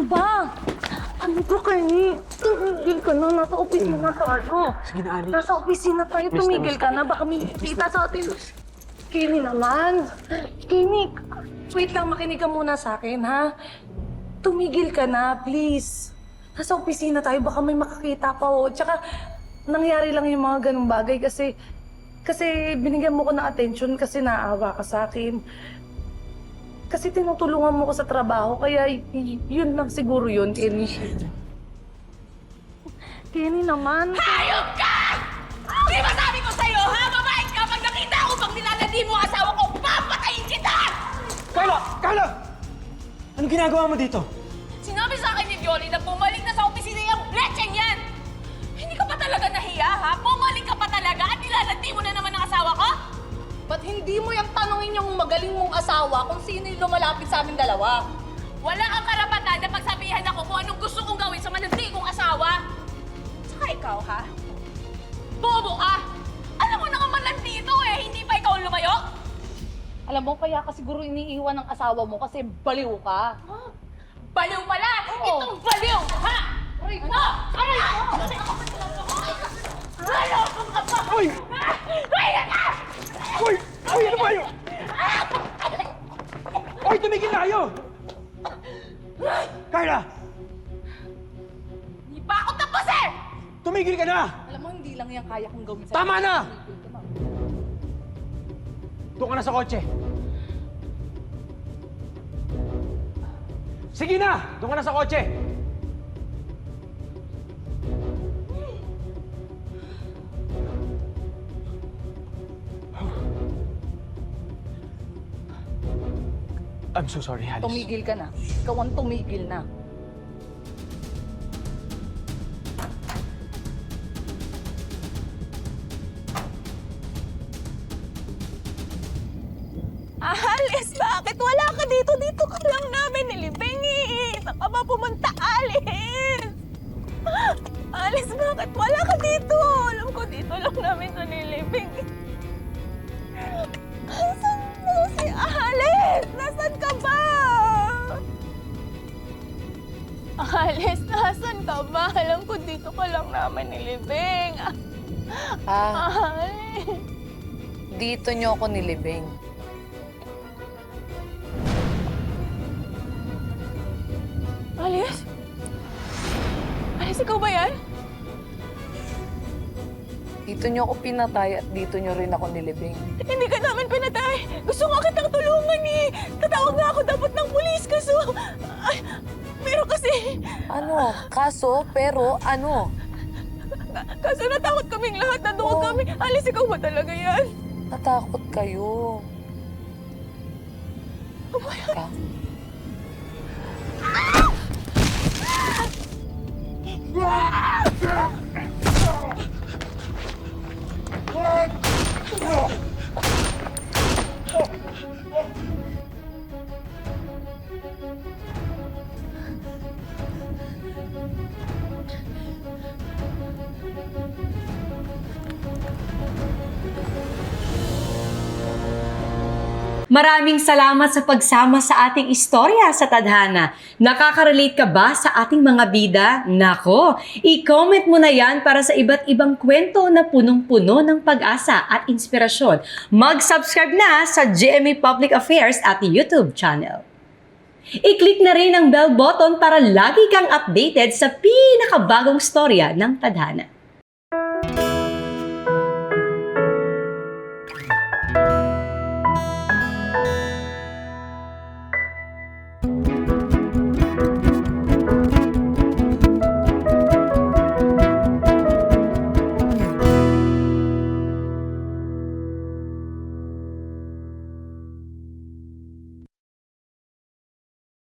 Ano ba? Ano ba, Kenny? Tumigil ka na. Nasa opisina tayo. Sige na, Ali. Nasa opisina tayo. Tumigil ka na. Baka may kita sa atin. Kenny naman. Kenny, wait lang. Makinig ka muna sa akin, ha? Tumigil ka na, please. Nasa opisina tayo. Baka may makakita pa, oh. Tsaka, nangyari lang yung mga ganung bagay kasi binigyan mo ko ng attention kasi naawa ka sa akin. Kasi tinutulungan mo ko sa trabaho, kaya yun lang siguro yun, Kenny. Kenny naman. Hayop ka! Di ba sabi ko sa'yo, ha? Mabait ka! Pag nakita ko, pag nilalandi mo ang asawa ko, papatayin kita! Carla! Carla! Anong ginagawa mo dito? Sinabi sa akin ni Violi na bumalik na sa opisina yung lecheng yan! Hindi ka pa talaga nahiya, ha? Bumalik ka pa talaga at nilalandi mo na naman ang asawa ko? Ba't hindi mo yung tanongin yung magaling mong asawa kung sino yung lumalapit sa amin dalawa? Wala kang karapatan na pagsabihan ako kung anong gusto kong gawin sa manandi kong asawa. Saka ikaw, ha? Bobo ka! Alam mo na nga malandi ito eh, hindi pa ikaw lumayo? Alam mo, kaya ka siguro iniiwan ng asawa mo kasi baliw ka. Baliw pala! Oo. Itong baliw! Ha? Aray ko! No! Aray ko! Baliw kong apa! Uy! Kaya ka! Uy! Uy! Ano ba yun? Uy! Tumigil na kayo! Carla! Hindi pa ako tapos eh! Tumigil ka na! Alam mo, hindi lang yan kaya kong gawin sa'yo. Tama na! Doon ka na sa kotse. Sige na! Doon ka na sa kotse. I'm so sorry, Alice. Tumigil ka na. Ikaw ang tumigil na. Alice, bakit wala ka dito? Dito ka lang namin nilibing eh. Saan ka ba pumunta, Alice? Alice, bakit wala ka dito? Alam ko dito lang namin ito nilibing. Nasaan mo si Alice? Nasaan ka ba? Alice, nasaan ka ba? Alam ko dito ka lang namin nilibing. Alice. Dito niyo ako nilibing. Alice? Alice, ikaw ba yan? Dito niyo ako pinatay at dito niyo rin ako nilibing. Hindi ka namin pinatay. Gusto nga kitang tulungan eh. Tatawag nga ako dapat ng pulis kaso... Ay, pero kasi... Ano? Kaso, pero ano? Kaso natakot kaming lahat. Nandoon Oh. kami. Alice, ikaw ba talaga yan? Natakot kayo. Ka? Maraming salamat sa pagsama sa ating istorya sa Tadhana. Nakaka-relate ka ba sa ating mga bida? Nako, i-comment mo na yan para sa iba't ibang kwento na punong-puno ng pag-asa at inspirasyon. Mag-subscribe na sa GMA Public Affairs at YouTube channel. I-click na rin ang bell button para lagi kang updated sa pinakabagong storya ng Tadhana.